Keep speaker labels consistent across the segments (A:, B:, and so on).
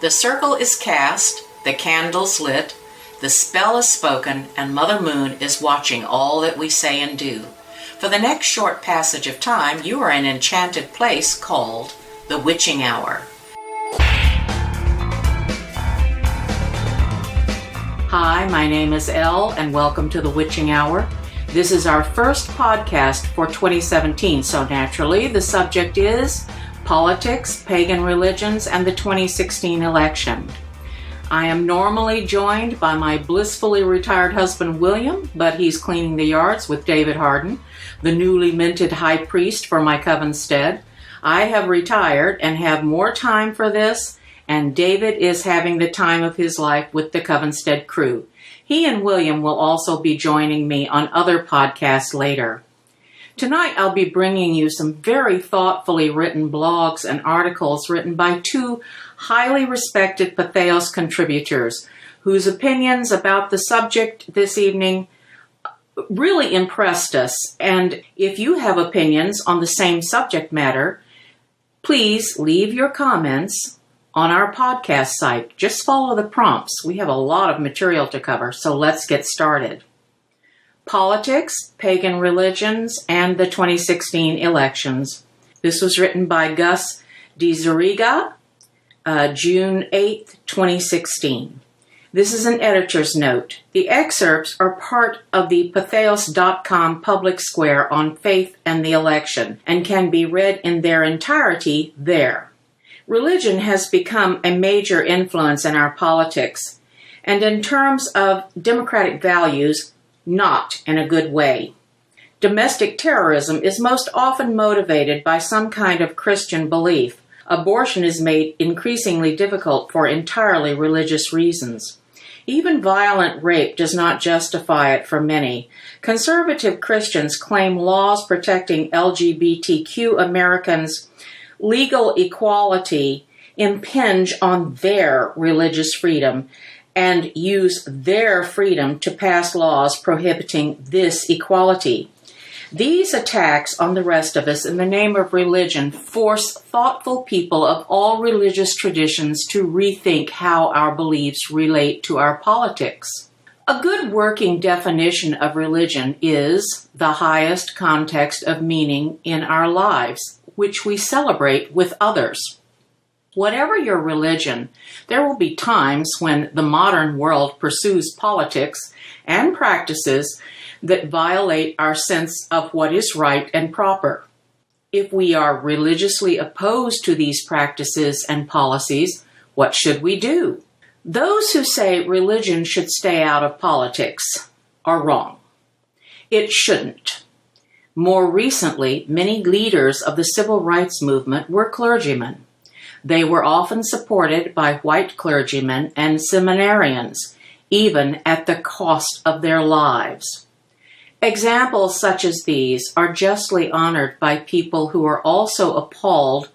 A: The circle is cast, the candles lit, the spell is spoken, and Mother Moon is watching all that we say and do. For the next short passage of time, you are in an enchanted place called the Wytching Hour. Hi, my name is Elle, and welcome to the Wytching Hour. This is our first podcast for 2017, so naturally the subject is politics, pagan religions, and the 2016 election. I am normally joined by my blissfully retired husband William, but he's cleaning the yards with David Harden, the newly minted high priest for my coven stead. I have retired and have more time for this, and David is having the time of his life with the Covenstead crew. He and William will also be joining me on other podcasts later. Tonight I'll be bringing you some very thoughtfully written blogs and articles written by two highly respected Patheos contributors whose opinions about the subject this evening really impressed us. And if you have opinions on the same subject matter, please leave your comments on our podcast site. Just follow the prompts. We have a lot of material to cover, so let's get started. Politics, Pagan Religions, and the 2016 Elections. This was written by diZerega, June 8, 2016. This is an editor's note. The excerpts are part of the Patheos.com public square on faith and the election and can be read in their entirety there. Religion has become a major influence in our politics, and in terms of democratic values, not in a good way. Domestic terrorism is most often motivated by some kind of Christian belief. Abortion is made increasingly difficult for entirely religious reasons. Even violent rape does not justify it for many. Conservative Christians claim laws protecting LGBTQ Americans' legal equality impinge on their religious freedom and use their freedom to pass laws prohibiting this equality. These attacks on the rest of us in the name of religion force thoughtful people of all religious traditions to rethink how our beliefs relate to our politics. A good working definition of religion is the highest context of meaning in our lives, which we celebrate with others. Whatever your religion, there will be times when the modern world pursues politics and practices that violate our sense of what is right and proper. If we are religiously opposed to these practices and policies, what should we do? Those who say religion should stay out of politics are wrong. It shouldn't. More recently, many leaders of the civil rights movement were clergymen. They were often supported by white clergymen and seminarians, even at the cost of their lives. Examples such as these are justly honored by people who are also appalled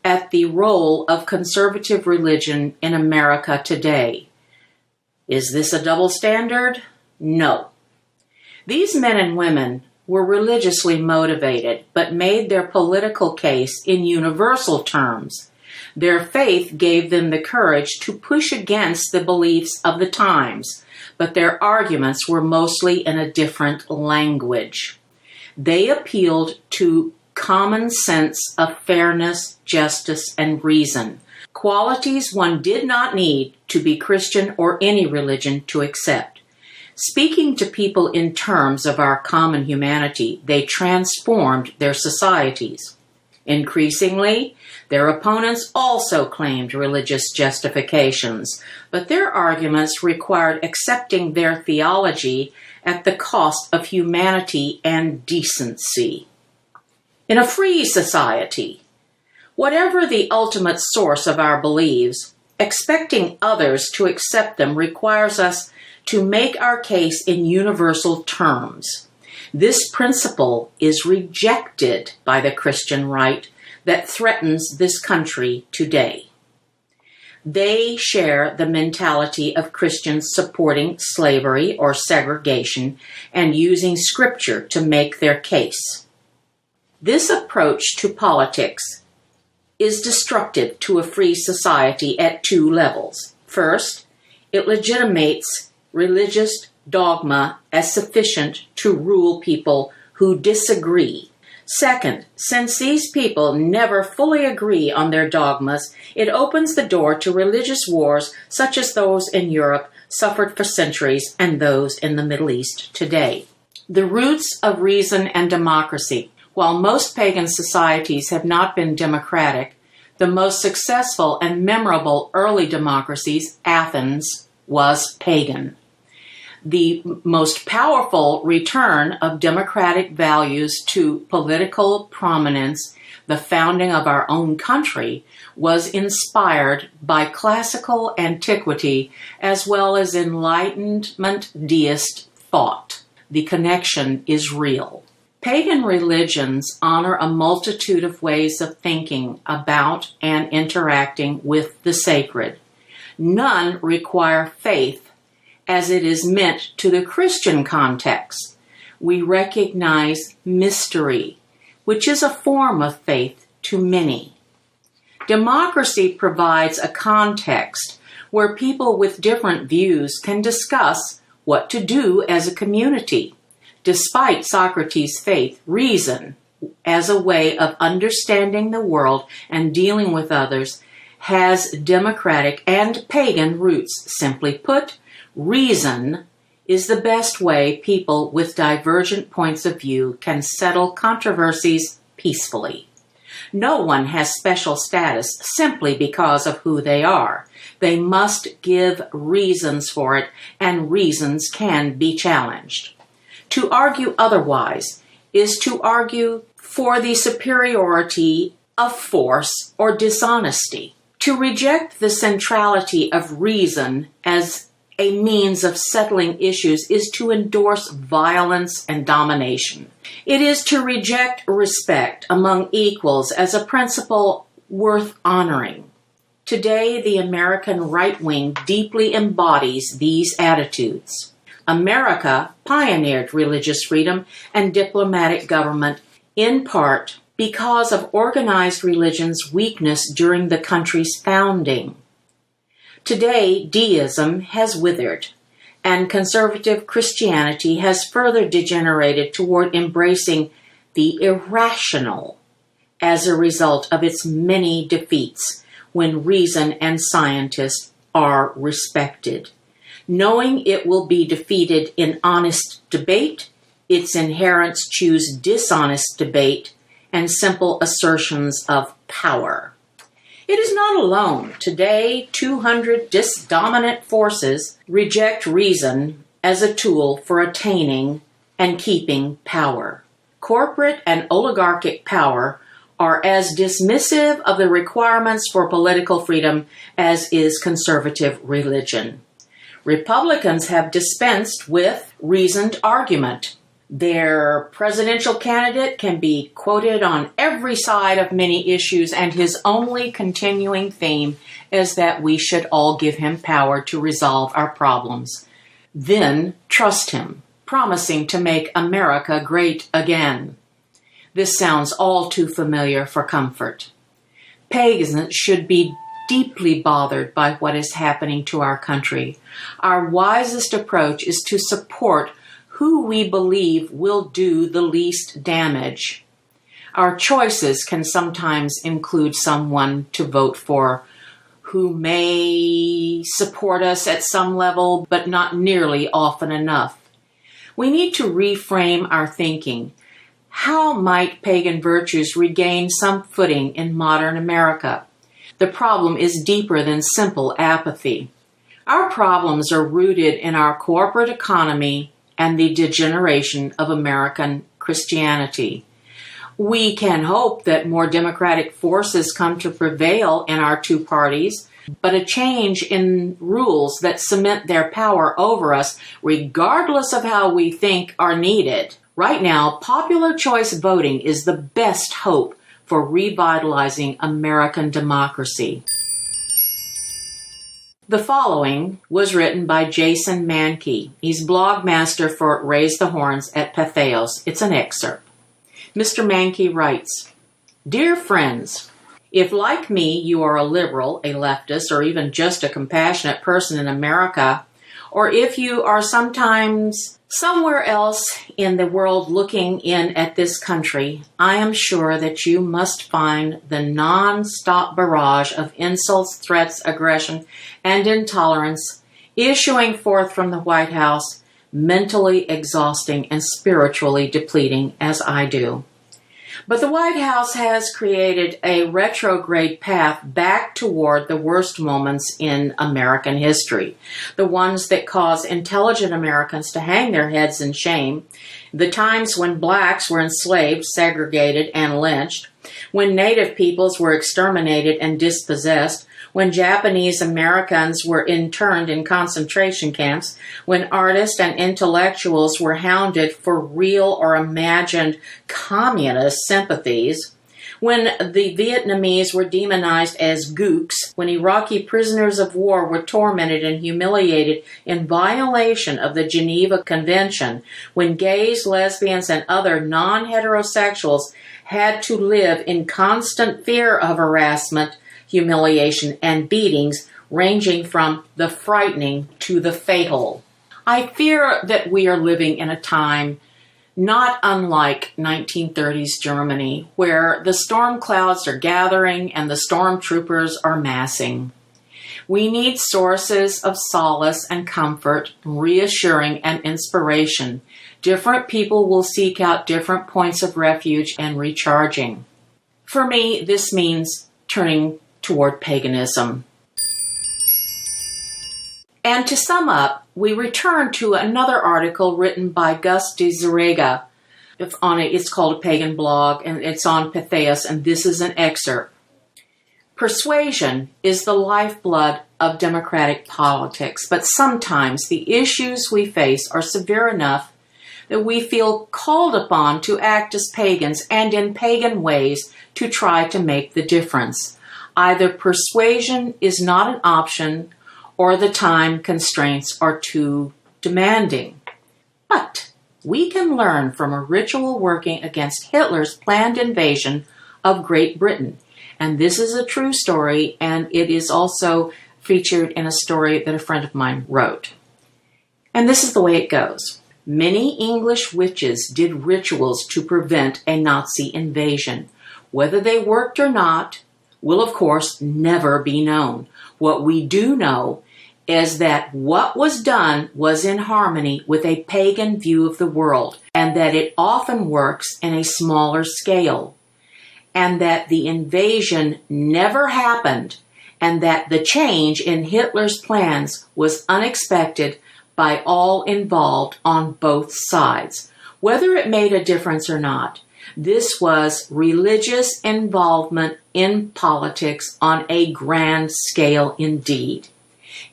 A: at the role of conservative religion in America today. Is this a double standard? No. These men and women were religiously motivated, but made their political case in universal terms. Their faith gave them the courage to push against the beliefs of the times, but their arguments were mostly in a different language. They appealed to common sense of fairness, justice, and reason, qualities one did not need to be Christian or any religion to accept. Speaking to people in terms of our common humanity, they transformed their societies. Increasingly, their opponents also claimed religious justifications, but their arguments required accepting their theology at the cost of humanity and decency. In a free society, whatever the ultimate source of our beliefs, expecting others to accept them requires us to make our case in universal terms. This principle is rejected by the Christian right that threatens this country today. They share the mentality of Christians supporting slavery or segregation and using Scripture to make their case. This approach to politics is destructive to a free society at two levels. First, it legitimates religious dogma as sufficient to rule people who disagree. Second, since these people never fully agree on their dogmas, it opens the door to religious wars such as those in Europe suffered for centuries and those in the Middle East today. The roots of reason and democracy. While most pagan societies have not been democratic, the most successful and memorable early democracies, Athens, was pagan. The most powerful return of democratic values to political prominence, the founding of our own country, was inspired by classical antiquity as well as Enlightenment deist thought. The connection is real. Pagan religions honor a multitude of ways of thinking about and interacting with the sacred. None require faith as it is meant to the Christian context. We recognize mystery, which is a form of faith to many. Democracy provides a context where people with different views can discuss what to do as a community. Despite Socrates' faith, reason, as a way of understanding the world and dealing with others, has democratic and pagan roots. Simply put, reason is the best way people with divergent points of view can settle controversies peacefully. No one has special status simply because of who they are. They must give reasons for it, and reasons can be challenged. To argue otherwise is to argue for the superiority of force or dishonesty. To reject the centrality of reason as a means of settling issues is to endorse violence and domination. It is to reject respect among equals as a principle worth honoring. Today, the American right wing deeply embodies these attitudes. America pioneered religious freedom and diplomatic government in part because of organized religion's weakness during the country's founding. Today, deism has withered, and conservative Christianity has further degenerated toward embracing the irrational as a result of its many defeats when reason and scientists are respected. Knowing it will be defeated in honest debate, its adherents choose dishonest debate and simple assertions of power. It is not alone. Today, 200 dominant forces reject reason as a tool for attaining and keeping power. Corporate and oligarchic power are as dismissive of the requirements for political freedom as is conservative religion. Republicans have dispensed with reasoned argument. Their presidential candidate can be quoted on every side of many issues, and his only continuing theme is that we should all give him power to resolve our problems. Then trust him, promising to make America great again. This sounds all too familiar for comfort. Pagans should be deeply bothered by what is happening to our country. Our wisest approach is to support who we believe will do the least damage. Our choices can sometimes include someone to vote for who may support us at some level, but not nearly often enough. We need to reframe our thinking. How might pagan virtues regain some footing in modern America? The problem is deeper than simple apathy. Our problems are rooted in our corporate economy and the degeneration of American Christianity. We can hope that more democratic forces come to prevail in our two parties, but a change in rules that cement their power over us, regardless of how we think, are needed. Right now, popular choice voting is the best hope for revitalizing American democracy. The following was written by Jason Mankey. He's blog master for Raise the Horns at Patheos. It's an excerpt. Mr. Mankey writes, "Dear friends, If, like me, you are a liberal, a leftist, or even just a compassionate person in America, or if you are sometimes somewhere else in the world looking in at this country, I am sure that you must find the non-stop barrage of insults, threats, aggression, and intolerance issuing forth from the White House mentally exhausting and spiritually depleting, as I do. But the White House has created a retrograde path back toward the worst moments in American history, the ones that cause intelligent Americans to hang their heads in shame, the times when blacks were enslaved, segregated, and lynched, when Native peoples were exterminated and dispossessed, when Japanese Americans were interned in concentration camps, when artists and intellectuals were hounded for real or imagined communist sympathies, when the Vietnamese were demonized as gooks, when Iraqi prisoners of war were tormented and humiliated in violation of the Geneva Convention, when gays, lesbians, and other non-heterosexuals had to live in constant fear of harassment, humiliation, and beatings ranging from the frightening to the fatal. I fear that we are living in a time not unlike 1930s Germany, where the storm clouds are gathering and the stormtroopers are massing. We need sources of solace and comfort, reassuring and inspiration. Different people will seek out different points of refuge and recharging. For me, this means turning toward paganism. And to sum up, we return to another article written by diZerega. It's called a Pagan blog, and it's on Pythias, and this is an excerpt. Persuasion is the lifeblood of democratic politics, but sometimes the issues we face are severe enough that we feel called upon to act as pagans and in pagan ways to try to make the difference. Either persuasion is not an option or the time constraints are too demanding. But we can learn from a ritual working against Hitler's planned invasion of Great Britain. And this is a true story, and it is also featured in a story that a friend of mine wrote. And this is the way it goes. Many English witches did rituals to prevent a Nazi invasion. Whether they worked or not will, of course, never be known. What we do know is that what was done was in harmony with a pagan view of the world, and that it often works in a smaller scale, and that the invasion never happened, and that the change in Hitler's plans was unexpected by all involved on both sides. Whether it made a difference or not, this was religious involvement in politics on a grand scale indeed.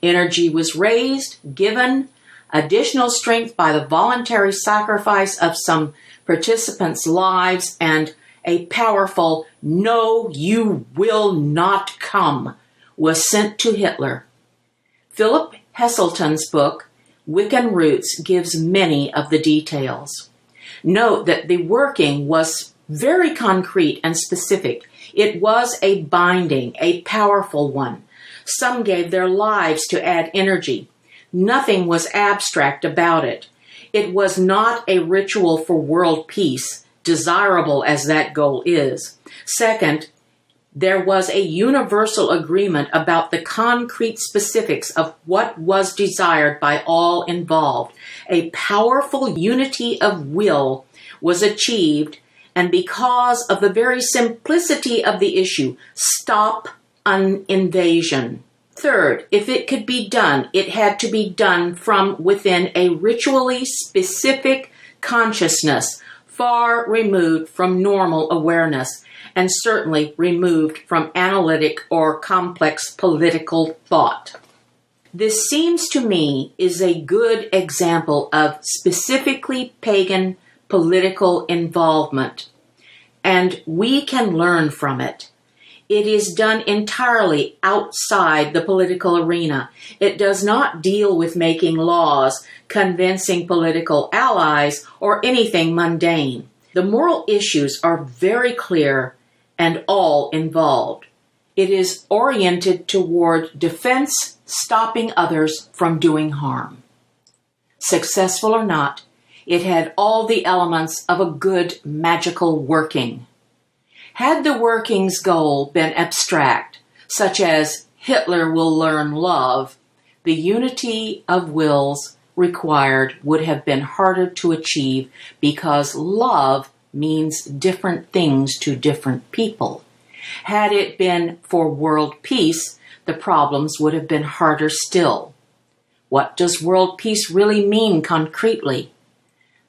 A: Energy was raised, given additional strength by the voluntary sacrifice of some participants' lives, and a powerful "No, you will not come" was sent to Hitler. Philip Heselton's book, Wiccan Roots, gives many of the details. Note that the working was very concrete and specific. It was a binding, a powerful one. Some gave their lives to add energy. Nothing was abstract about it. It was not a ritual for world peace, desirable as that goal is. Second, there was a universal agreement about the concrete specifics of what was desired by all involved. A powerful unity of will was achieved, and because of the very simplicity of the issue, stop an invasion. Third, if it could be done, it had to be done from within a ritually specific consciousness, far removed from normal awareness, and certainly removed from analytic or complex political thought. This seems to me is a good example of specifically pagan political involvement, and we can learn from it. It is done entirely outside the political arena. It does not deal with making laws, convincing political allies, or anything mundane. The moral issues are very clear and all involved. It is oriented toward defense, stopping others from doing harm. Successful or not, it had all the elements of a good magical working. Had the working's goal been abstract, such as Hitler will learn love, the unity of wills required would have been harder to achieve because love means different things to different people. Had it been for world peace, the problems would have been harder still. What does world peace really mean concretely?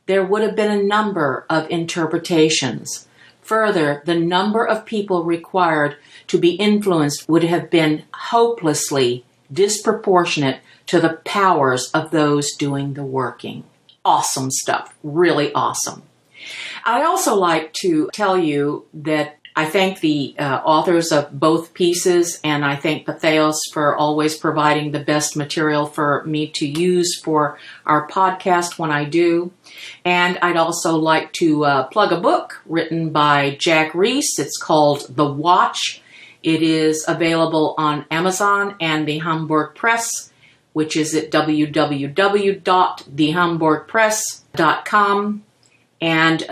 A: There would have been a number of interpretations. Further, the number of people required to be influenced would have been hopelessly disproportionate to the powers of those doing the working. Awesome stuff. Really awesome. I also like to tell you that I thank the authors of both pieces, and I thank Patheos for always providing the best material for me to use for our podcast when I do. And I'd also like to plug a book written by Jack Reese. It's called The Watch. It is available on Amazon and the Hamburg Press, which is at www.thehamburgpress.com. And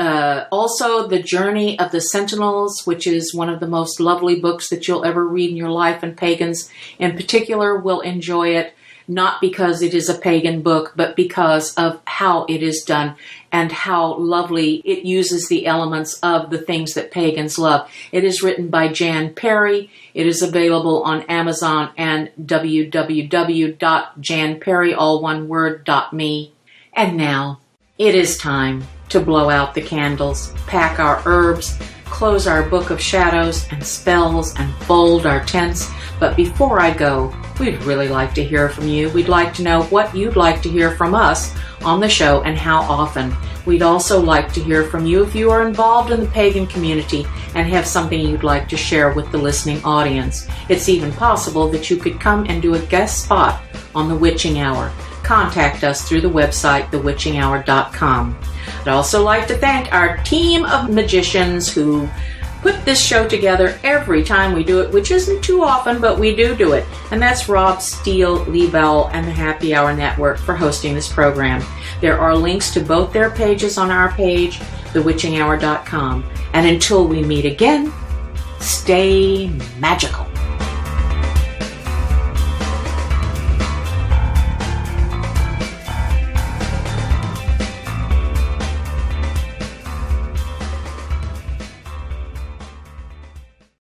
A: also The Journey of the Sentinels, which is one of the most lovely books that you'll ever read in your life, and pagans in particular will enjoy it, not because it is a pagan book, but because of how it is done and how lovely it uses the elements of the things that pagans love. It is written by Jan Perry. It is available on Amazon and www.janperry.me. And now it is time to blow out the candles, pack our herbs, close our book of shadows and spells, and fold our tents. But before I go, we'd really like to hear from you. We'd like to know what you'd like to hear from us on the show and how often. We'd also like to hear from you if you are involved in the pagan community and have something you'd like to share with the listening audience. It's even possible that you could come and do a guest spot on the Wytching Hour. Contact us through the website, thewitchinghour.com. I'd also like to thank our team of magicians who put this show together every time we do it, which isn't too often, but we do it. And that's Rob Steele, Lee Bell, and the Happy Hour Network for hosting this program. There are links to both their pages on our page, thewitchinghour.com. And until we meet again, stay magical.